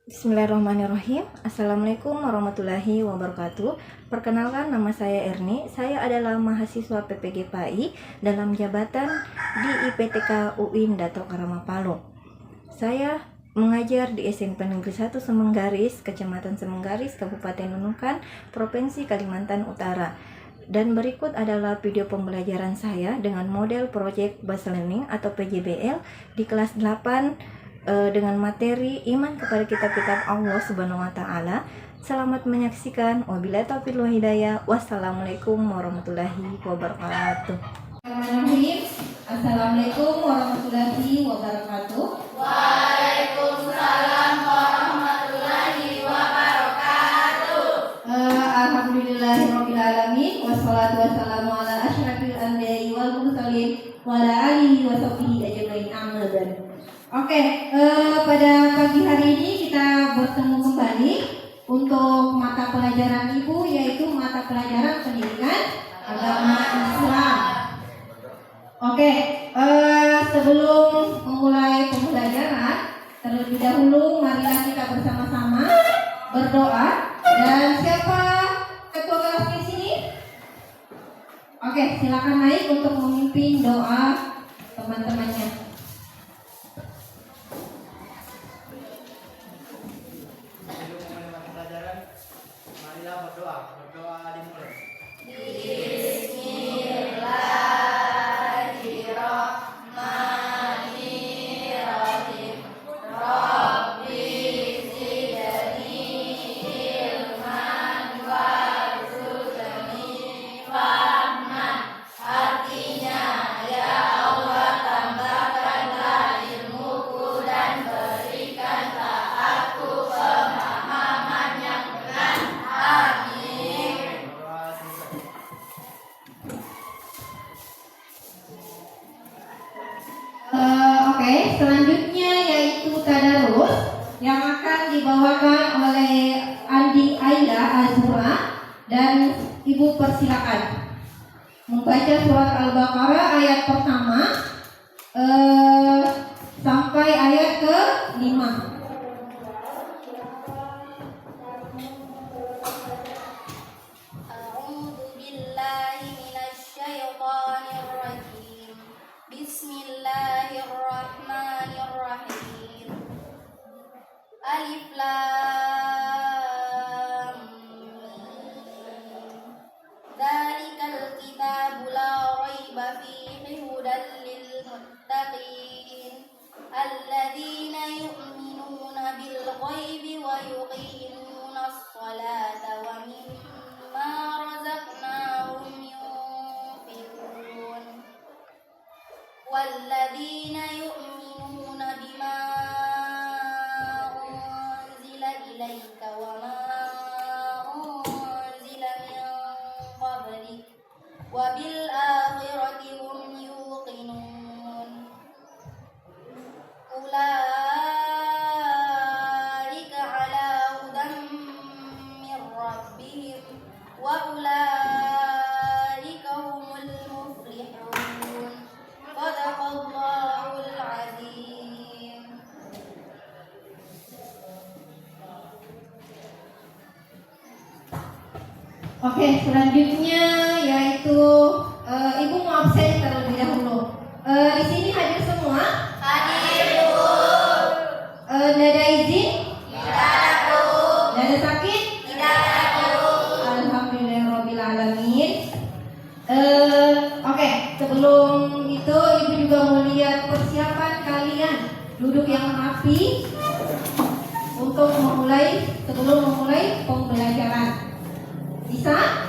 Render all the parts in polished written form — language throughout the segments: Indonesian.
Bismillahirrahmanirrahim. Assalamualaikum warahmatullahi wabarakatuh. Perkenalkan, nama saya Erni. Saya adalah mahasiswa PPG PAI dalam jabatan di IPTK UIN Dato Karama Palu. Saya mengajar di SMP Negeri 1 Semenggaris, Kecamatan Semenggaris, Kabupaten Nunukan, Provinsi Kalimantan Utara. Dan berikut adalah video pembelajaran saya dengan model Project Based Learning atau PJBL di kelas 8 dengan materi iman kepada kitab-kitab Allah Subhanahu wa taala. Selamat menyaksikan. Wabillahi taufiq wal hidayah. Wassalamualaikum warahmatullahi wabarakatuh. Assalamualaikum warahmatullahi wabarakatuh. Waalaikumsalam warahmatullahi wabarakatuh. Alhamdulillahirabbil alamin wassalatu wassalamu ala asyrafil anbiya'i wal mursalin wa ala alihi wa sahbihi ajmain. Amin. Oke, pada pagi hari ini kita bertemu kembali untuk mata pelajaran Ibu, yaitu mata pelajaran pendidikan agama Islam. Oke, sebelum memulai pembelajaran, terlebih dahulu marilah kita bersama-sama berdoa. Dan siapa ketua kelas di sini? Oke, silakan naik untuk memimpin doa teman-temannya. Marilah berdoa dimulai. Bismillahirrahmanirrahim. Rabbi zidni ilman warzuqni fahman. Artinya, ya Allah, tambahkanlah ilmuku dan berikanlah aku pemahaman yang benar. Amin. Oke, selanjutnya yaitu tadarus yang akan dibawakan oleh Andi Aila Azura, dan Ibu persilakan membaca surat Al-Baqarah ayat pertama sampai ayat ke-5. A'udzu billahi minasy syaithanir rajim. Bismillahirrahmanirrahim. Alif lam mim. Dzalikal kitabu la raiba fihi hudan lil muttaqin alladzina yu'minuna bil ghaibi wa yuqimunas sholata wa mimma razaqnahum yunfiqun walladzina yu'minuna bima unzila ilaika wa ma unzila min qablik wa bil akhirati hum yuqinun. Ulaika ala hudan min rabbihim wa ulaika humul muflihun. Shadaqallahul azim. Oke, selanjutnya yaitu Ibu mau absen terlebih dahulu. Di sini hadir semua? Hadir, Bu. Tidak ada izin? Tidak ada, Bu. Tidak ada sakit? Tidak ada, Bu. Alhamdulillahirabbil alamin. Oke, sebelum itu Ibu juga mau lihat persiapan kalian duduk yang rapi untuk sebelum memulai pembelajaran. Bisa?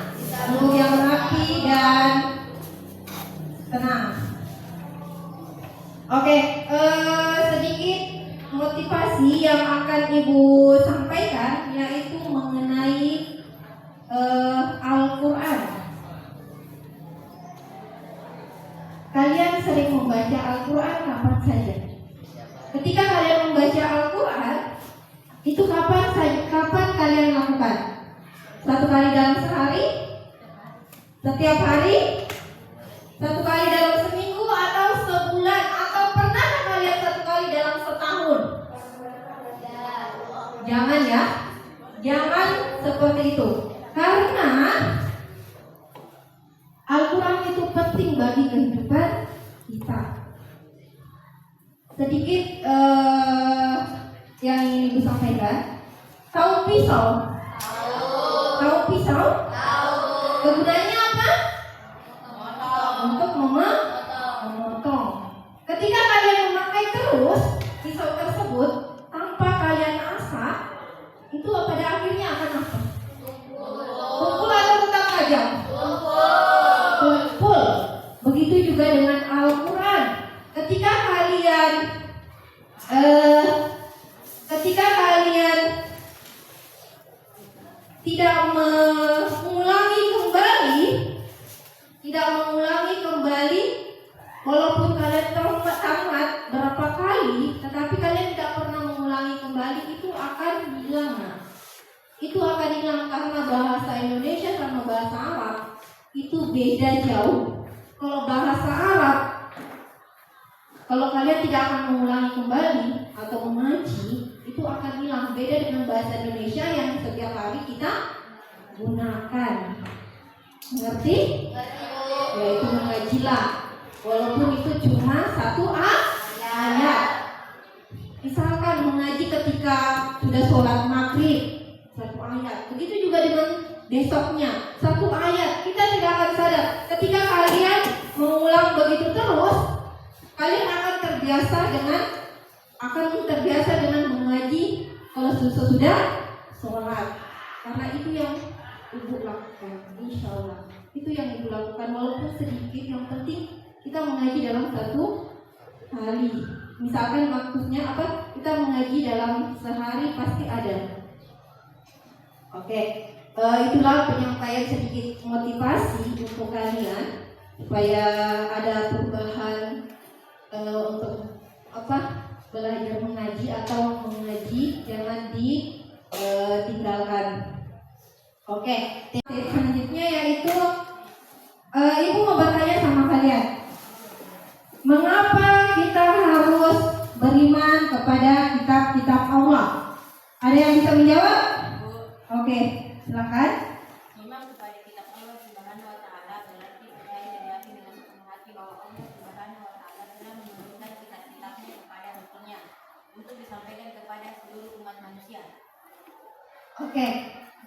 Duduk yang rapi dan tenang. Oke, sedikit motivasi yang akan Ibu sampaikan yaitu mengenai Al-Quran. Kalian sering membaca Al-Quran kapan saja? Ketika kalian membaca Al-Quran, itu kapan kalian lakukan? Satu kali dalam sehari? Setiap hari? Satu kali dalam seminggu atau sebulan? Atau pernah kalian satu kali dalam setahun? seperti itu? Karena Al-Quran itu penting bagi kehidupan kita. Sedikit yang ingin Ibu sampaikan. Tahu pisau? Tahu pisau? Kegunaannya apa? Untuk memotong. Ketika kalian memakai terus pisau tersebut tanpa kalian asah, itu pada akhirnya akan apa? Tumpul atau tetap tajam? Tumpul. Begitu juga dengan Al-Quran. Ketika kalian tidak mengulangi kembali, walaupun kalian tamat berapa kali, tetapi kalian tidak pernah mengulangi kembali, itu akan hilang. Itu akan hilang karena bahasa Indonesia sama bahasa Arab itu beda jauh. Kalau bahasa Arab, kalau kalian tidak akan mengulangi kembali atau mengaji, itu akan hilang. Beda dengan bahasa Indonesia yang setiap hari kita gunakan. Mengerti? Yaitu mengajilah. Walaupun itu cuma satu ayat. Misalkan mengaji ketika sudah sholat maghrib, satu ayat. Begitu juga dengan besoknya, satu ayat. Kita tidak akan sadar. Ketika kalian mengulang begitu terus, kalian akan terbiasa dengan mengaji kalau sudah sholat. Karena itu yang Ibu lakukan, insya Allah. Itu yang Ibu lakukan, walaupun sedikit. Yang penting kita mengaji dalam satu hari. Misalkan maksudnya apa? Kita mengaji dalam sehari pasti ada. Oke, itulah penyampaian sedikit motivasi untuk kalian supaya ada perubahan untuk belajar mengaji atau mengaji, jangan ditinggalkan. Oke, selanjutnya yaitu Ibu mau bertanya sama kalian, mengapa kita harus beriman kepada kitab-kitab Allah? Ada yang bisa menjawab? Oke, silakan. Iman kepada kitab Allah Subhanahu wa taala berarti percaya dan yakin dengan sepenuh hati bahwa Allah Subhanahu wa taala telah menurunkan kitab-kitabnya kepada Rasulnya untuk disampaikan kepada seluruh umat manusia. Oke,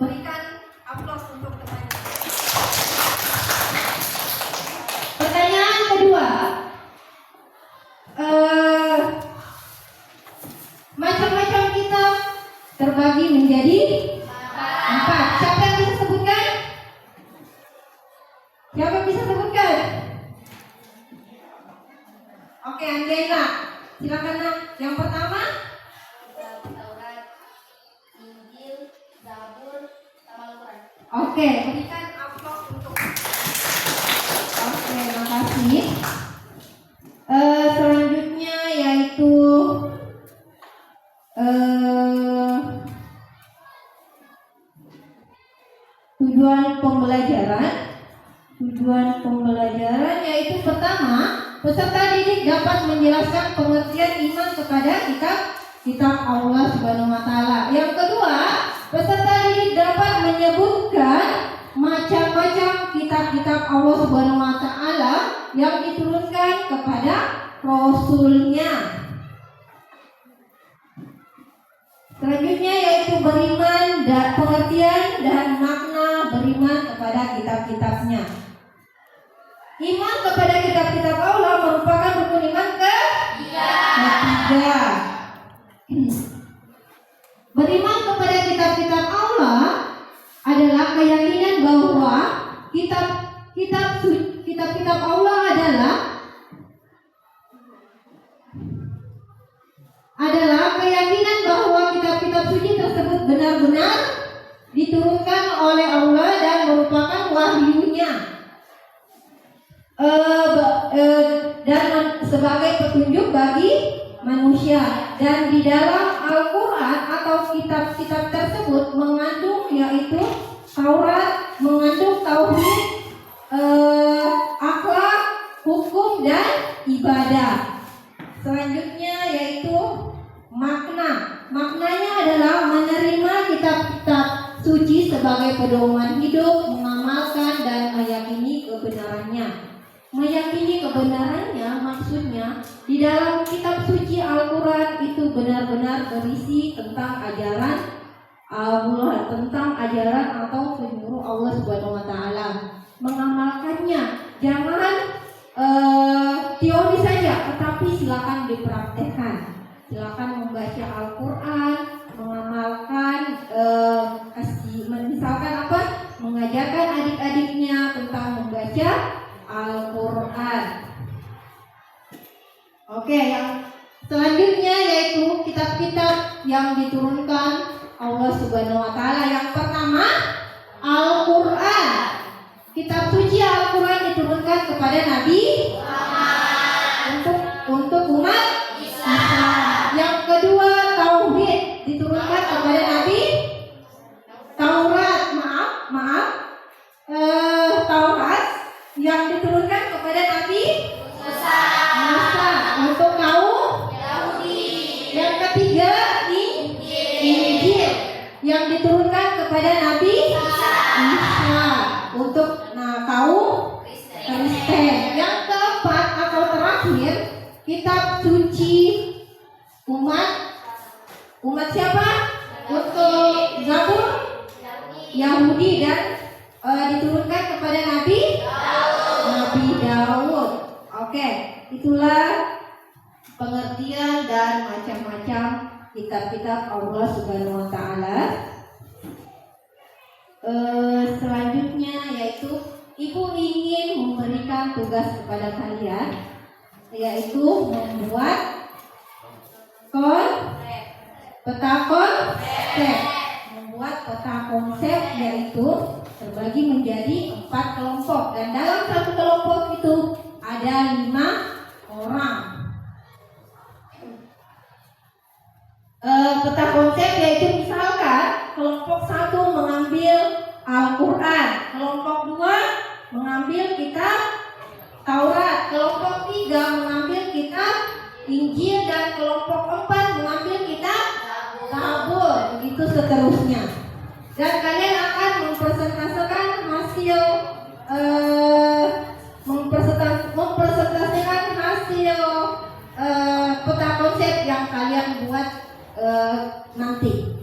berikan aplaus untuk teman. Pertanyaan kedua, macam-macam kitab terbagi menjadi 4. Siapa yang bisa sebutkan? Siapa yang bisa sebutkan? Oke, Angela, silakan. Yang pertama, Taurat, Injil, Zabur, sama Al-Quran. oke, berikan aplaus untuk. Oke, makasih. Selanjutnya yaitu tujuan pembelajaran yaitu pertama, peserta didik dapat menjelaskan pengertian iman kepada kitab Allah Subhanahu wa taala. Yang kedua, peserta didik dapat menyebutkan macam-macam kitab-kitab Allah Subhanahu wa taala yang diturunkan kepada Rasulnya. Selanjutnya yaitu beriman dan pengertian dan makna beriman kepada kitab-kitabnya. Iman kepada kitab-kitab Allah merupakan rukun iman ketiga. Beriman kepada kitab-kitab Allah adalah keyakinan bahwa kitab-kitab Allah adalah keyakinan bahwa kitab-kitab suci tersebut benar-benar diturunkan oleh Allah dan merupakan wahyunya dan sebagai petunjuk bagi manusia. Dan di dalam Al-Quran atau kitab-kitab tersebut mengandung yaitu Taurat, mengandung tauhid, akhlak, hukum dan ibadah. Selanjutnya yaitu maknanya adalah menerima kitab-kitab suci sebagai pedoman hidup, mengamalkan dan meyakini kebenarannya. Meyakini kebenarannya maksudnya di dalam kitab suci Al-Quran itu benar-benar berisi tentang ajaran Allah, tentang ajaran atau penyuruh Allah Subhanahu wa taala. Mengamalkannya, jangan teori saja, tetapi silakan dipraktekkan. Silakan membaca Al-Quran, mengamalkan, misalkan mengajarkan adik-adiknya tentang membaca Al-Quran. Oke, yang selanjutnya yaitu kitab-kitab yang diturunkan Allah Subhanahu wa taala. Yang pertama, Al-Quran. Kitab suci Al-Quran diturunkan kepada Nabi untuk umat Islam. Yang kedua, Tauhid diturunkan kepada Nabi Taurat. Taurat yang diturunkan kepada Nabi Musa untuk kaum Yahudi. Yang ketiga, Injil yang diturunkan kepada Nabi Isa untuk kaum Kristen. Yang keempat atau terakhir, kitab suci umat siapa? Untuk Zabur Yahudi dan diturunkan kepada Nabi Daud. Oke, itulah pengertian dan macam-macam kitab-kitab Allah Subhanahu wa taala. Selanjutnya yaitu Ibu ingin memberikan tugas kepada kalian, yaitu membuat peta konsep, yaitu terbagi menjadi 4 kelompok, dan dalam satu kelompok itu ada 5 orang. Peta konsep yaitu misalkan kelompok 1 mengambil Al-Quran, kelompok 2 mengambil kitab Taurat, kelompok 3 mengambil kitab Injil, dan kelompok 4 mengambil kitab Zabur, begitu seterusnya. Dan kalian akan mempresentasikan hasil peta konsep yang kalian buat nanti.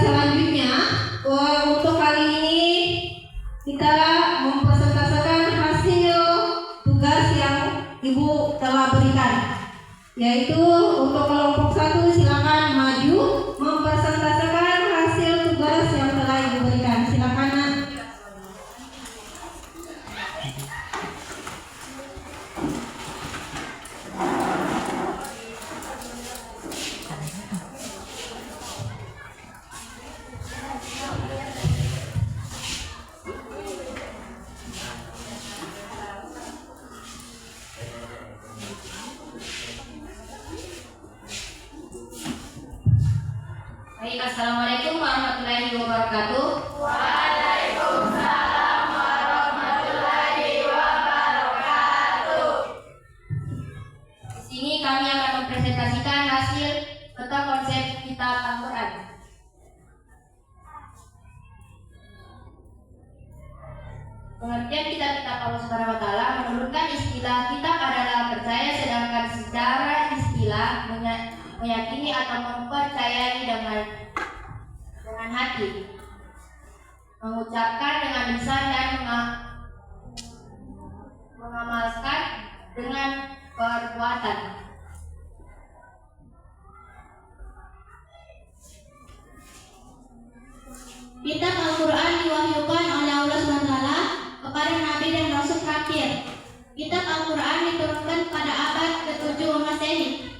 Selanjutnya untuk kali ini kita mempresentasikan hasil tugas yang Ibu telah berikan, yaitu untuk kelompok 1 silakan maju mempresentasikan hasil tugas yang telah Ibu berikan. Silakan. Baik, assalamualaikum warahmatullahi wabarakatuh. Di sini kami akan mempresentasikan hasil peta konsep kitab Al-Quran. Pengertian kitab-kitab Allah Subhanahu wa Ta'ala menurunkan istilah kitab adalah percaya, sedangkan secara istilah meyakini atau mempercayai dengan hati, mengucapkan dengan lisan dan mengamalkan dengan perbuatan. Kitab Al-Quran diwahyukan oleh Allah SWT kepada Nabi dan Rasul terakhir. Kitab Al-Quran diturunkan pada abad ke-7 Masehi.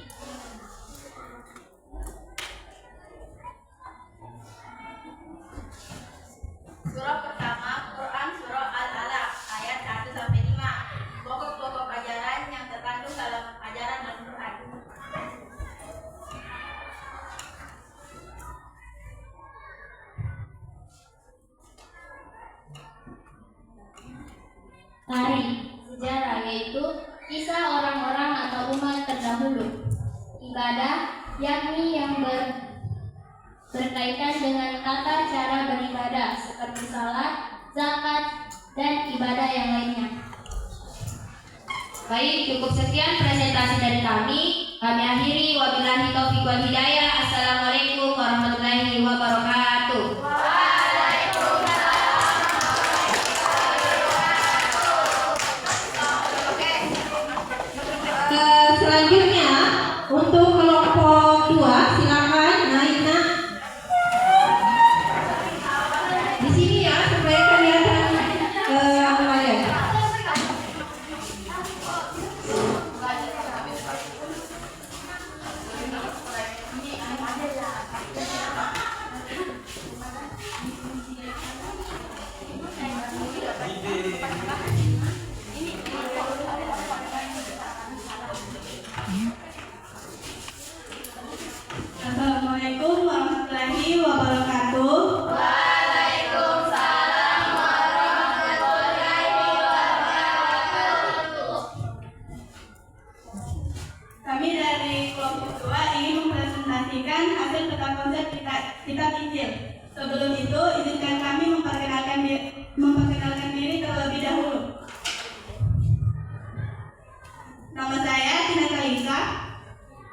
Surah pertama, Quran Surah Al-Alaq ayat 1-5. Pokok-pokok ajaran yang terkandung dalam ajaran Al-Quran. Tari, sejarah yaitu kisah orang-orang atau umat terdahulu. Ibadah, yakni yang berkaitan dengan tata cara beribadah seperti salat, zakat, dan ibadah yang lainnya. Baik, cukup sekian presentasi dari kami. Kami akhiri, wabillahi taufiq wal hidayah. Assalamualaikum warahmatullahi wabarakatuh. Selanjutnya untuk kelompok 2 silakan naik nak. Di sini ya supaya kelihatan layar. Assalamualaikum warahmatullahi wabarakatuh. Kami dari kelompok 2 ingin mempresentasikan hasil peta konsep kitab Injil. Sebelum itu, izinkan kami memperkenalkan diri terlebih dahulu. Nama saya Tina Kalisa.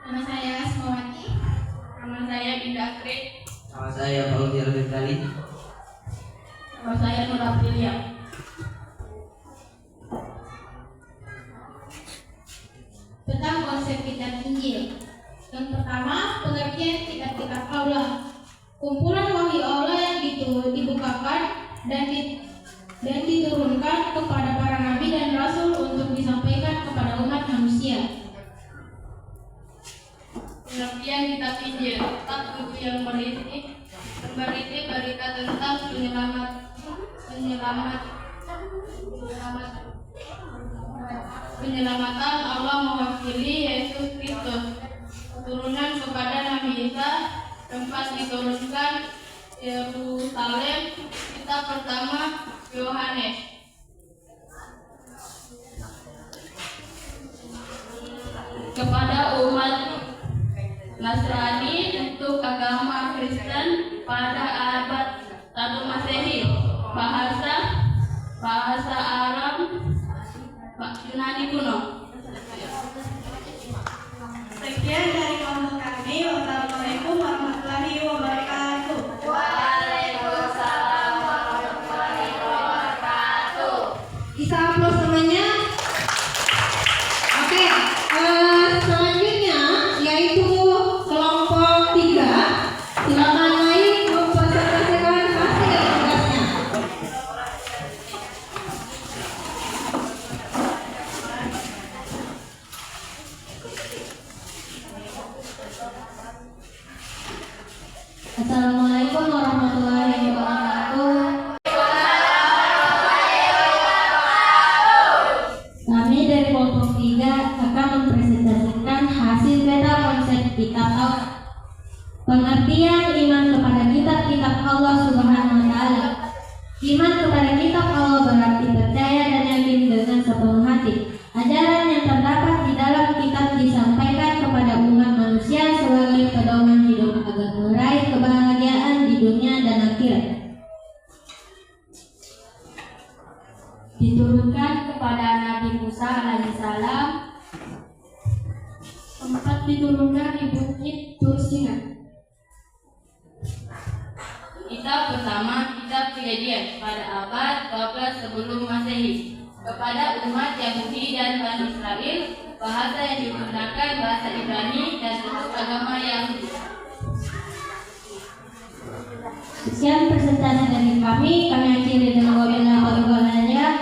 Nama saya Asmawati. Nama saya Dinda Krik. Nama saya Fauzi Al-Bintali. Nama saya Nur Aprilia. Tentang konsep kitab Injil. Yang pertama, pengertian kitab-kitab Allah. Kumpulan wahyu Allah yang dibukakan dan diturunkan kepada para nabi dan rasul untuk disampaikan kepada umat manusia. Pengertian kitab Injil, kitab buku yang berisi berita tentang penyelamatan Allah mewakili Yesus Kristus, turunan kepada Nabi Isa, tempat diturunkan Yerusalem. Kitab pertama Yohanes. Kepada umat Nasrani untuk agama Kristen pada abad 1 Masehi, bahasa Arab Yunani kuno. Sekian dari kelompok kami. Wassalamualaikum warahmatullahi wabarakatuh. Bisa aplaus semuanya. Oke, selanjutnya yaitu kelompok 3. Silakan naik mempresentasikan hasil tugasnya. Assalamualaikum warahmatullahi wabarakatuh. Kami dari kelompok 3 akan mempresentasikan hasil peta konsep kitab Pengertian iman kepada kitab-kitab Allah Subhanahu wa taala. Iman kepada kitab Allah berarti percaya dan yakin dengan sepenuh hati. Ajaran yang terdapat di dalam kitab disampaikan kepada umat manusia sebagai pedoman hidup agar meraih kebahagiaan di dunia dan akhirat. Diturunkan kepada Nabi Musa alaihissalam. Tempat diturunkan di Bukit Tur Sina. Kitab pertama, kitab Kejadian pada abad 12 sebelum Masehi. Kepada umat Yahudi dan Bani Israel, bahasa yang digunakan bahasa Ibrani dan bentuk agama Yahudi. Sekian presentasi dari kami akhiri dengan wabillahi taufiq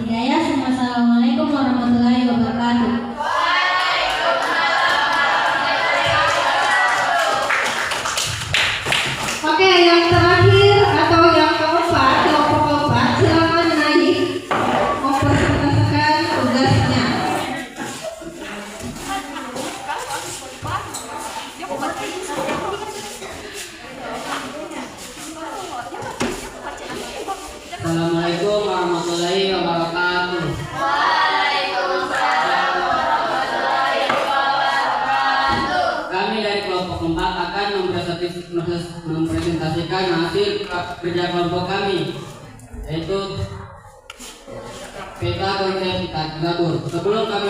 hidayah. Wassalamualaikum warahmatullahi wabarakatuh. Oke, yang terakhir atau yang keempat, kelompok keempat, silakan naik mempresentasikan tugasnya. Assalamualaikum warahmatullahi wabarakatuh. Kami dari kelompok 4 akan mempresentasikan hasil kerja kelompok kami, yaitu peta konsep kita gabur. Sebelum kami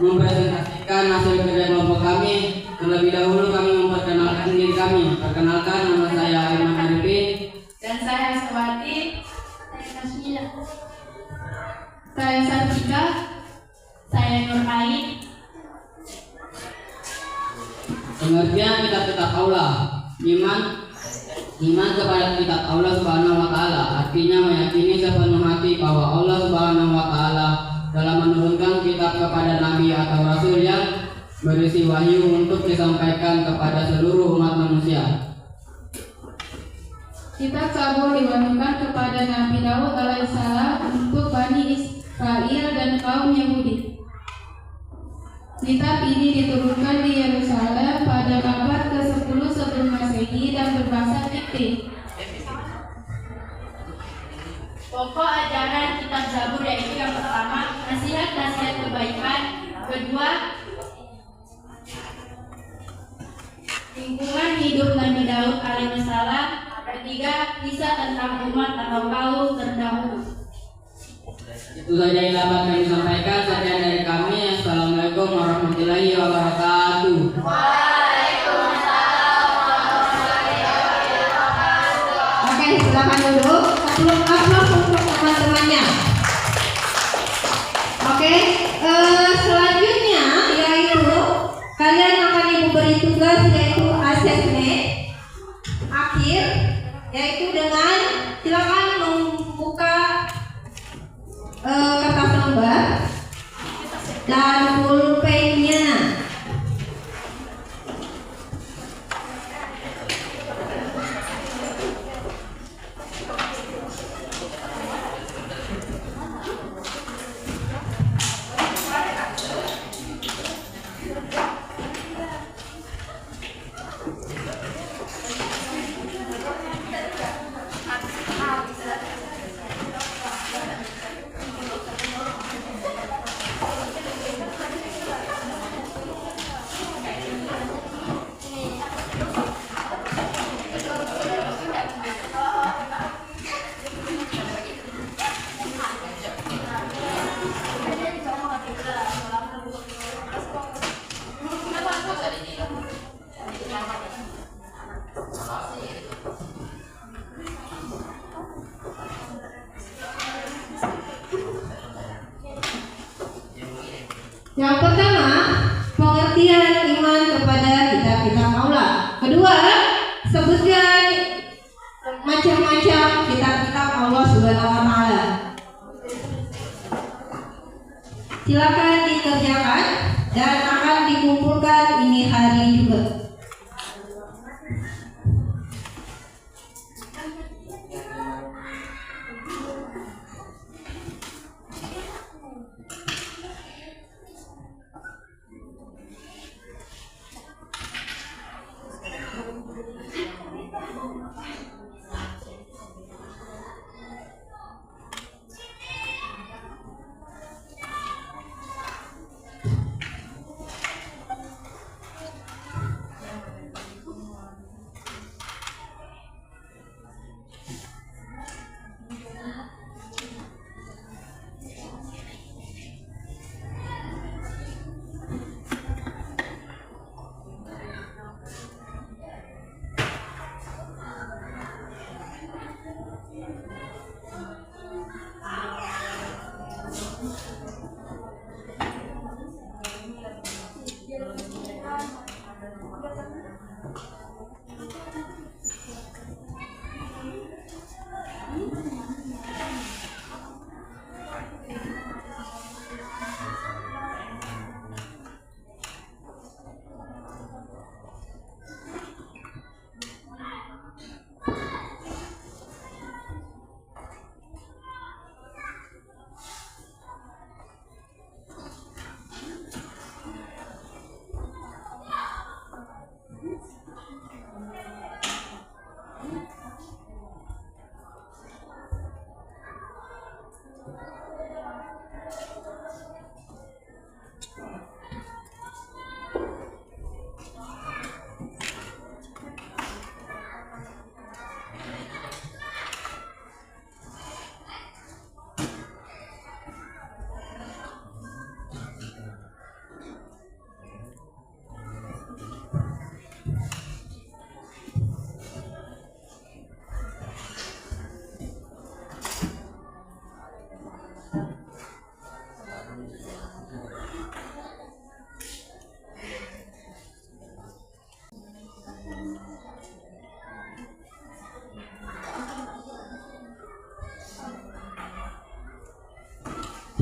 mempresentasikan hasil kerja kelompok kami, terlebih dahulu kami memperkenalkan diri kami. Perkenalkan, nama saya Iman Arifin. Dan saya Sewati, saya Kasmila, saya Sartika, saya Nur Ain. Pengertian kitab-kitab Allah. Iman kepada kitab Allah Subhanahu wa taala artinya meyakini sepenuh hati bahwa Allah Subhanahu wa taala dalam menurunkan kitab kepada nabi atau rasul yang berisi wahyu untuk disampaikan kepada seluruh umat manusia. Kitab Zabur diwahyukan kepada Nabi Daud alaihissalam untuk Bani Israel dan kaum Yahudi. Kitab ini diturunkan di Yerusalem pada abad ke-10 sebelum Masehi dan berbahasa Fikri. Pokok ajaran kitab Zabur yaitu yang pertama, nasihat-nasihat kebaikan. Kedua, lingkungan hidup Nabi Daud alaihissalam. Ketiga, kisah tentang umat atau kaum terdahulu. Itu saja yang dapat kami sampaikan. Sekian dari kami. Assalamualaikum warahmatullahi wabarakatuh. Oke, silakan duduk. Sebelum aplus untuk teman-temannya. Oke, selanjutnya yaitu kalian akan diberi tugas yaitu asesmen akhir, yaitu dengan silakan membuka kertas lembar dan pulpennya. Yang pertama, pengertian iman kepada kitab-kitab Allah. Kedua, sebutkan macam-macam kitab-kitab Allah Subhanahu wa taala. Silakan dikerjakan dan akan dikumpulkan ini hari juga.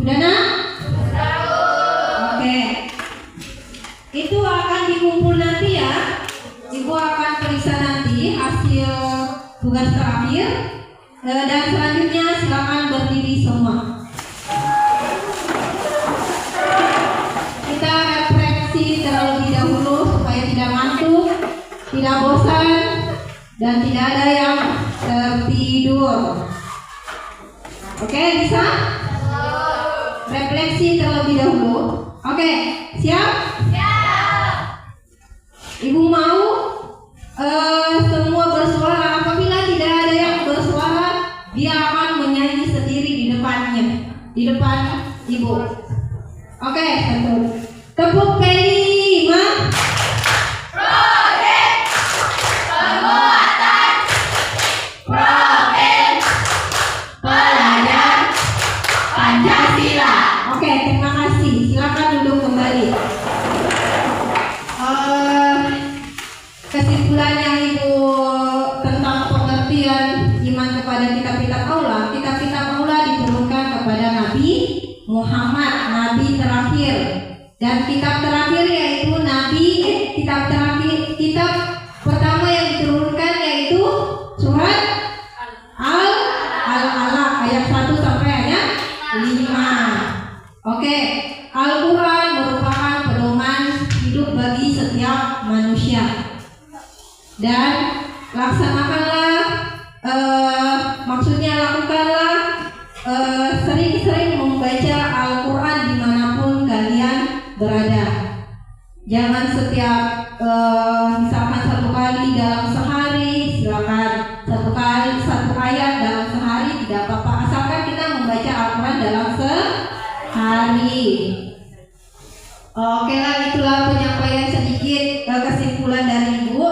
Udah nak? Oke. Itu akan dikumpul nanti ya. Ibu akan periksa nanti hasil tugas terakhir. Dan selanjutnya silakan berdiri semua. Kita refleksi terlebih dahulu supaya tidak ngantuk, tidak bosan, dan tidak ada yang tertidur. Oke, bisa? Refleksi terlebih dahulu. Oke, siap? Ibu mau semua bersuara. Apabila tidak ada yang bersuara, dia akan menyanyi sendiri di depannya, di depan ibu. Oke, satu. Tepuk kelima. Pancasila. Oke, terima kasih. Silakan duduk kembali. Kesimpulannya Ibu tentang pengertian iman kepada kitab-kitab aula. Kitab-kitab aula diturunkan kepada Nabi Muhammad, Nabi terakhir. Dan kitab terakhir yaitu kitab pertama yang diturunkan yaitu surat Al-Alaq ayat 1 sampai ayat 5. Oke, Al-Quran merupakan pedoman hidup bagi setiap manusia. Dan laksanakanlah, maksudnya lakukanlah sering-sering membaca Al-Quran dimanapun kalian berada. Jangan setiap misalkan satu kali dalam sehari, silakan satu ayat dalam sehari tidak apa-apa, asalkan kita membaca Al-Quran dalam sehari. Oke lah, itulah penyampaian sedikit kesimpulan dari Ibu.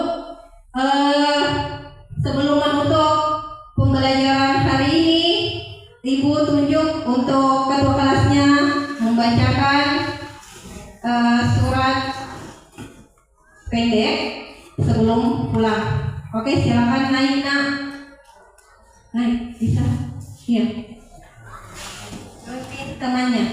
Sebelum menutup pembelajaran hari ini, Ibu tunjuk untuk ketua kelasnya membacakan surat pendek sebelum pulang. Oke, silakan naik nak. Naik, bisa? Iya. Lebih temannya.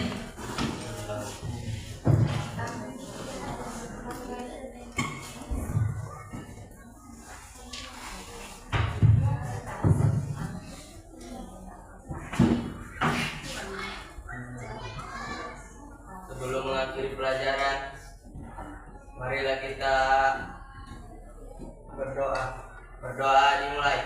Sebelum mengakhiri pelajaran, marilah kita berdoa. Berdoa dimulai.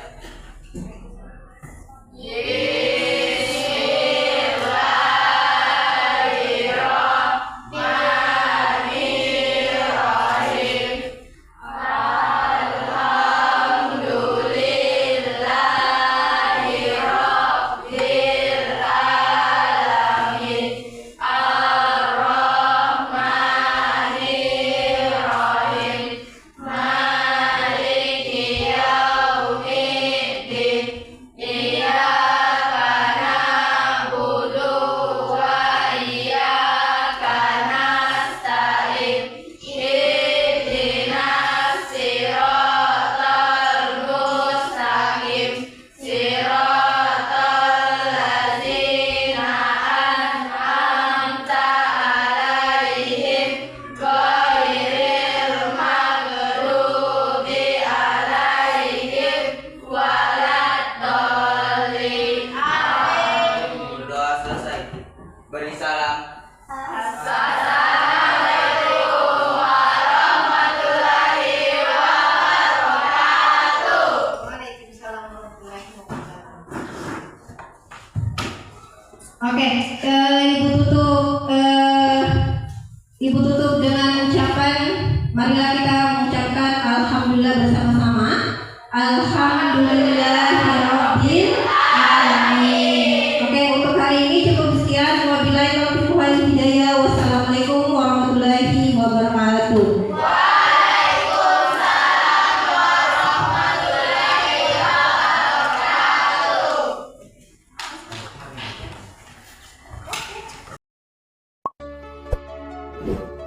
Berdoa selesai. Beri salam. Oke, Ibu tutup dengan ucapan, marilah kita mengucapkan alhamdulillah bersama-sama. Alhamdulillahirabbil alamin. Oke, untuk hari ini cukup sekian. Wabillahi taufiq wal hidayah. Wassalamualaikum warahmatullahi wabarakatuh. Thank you.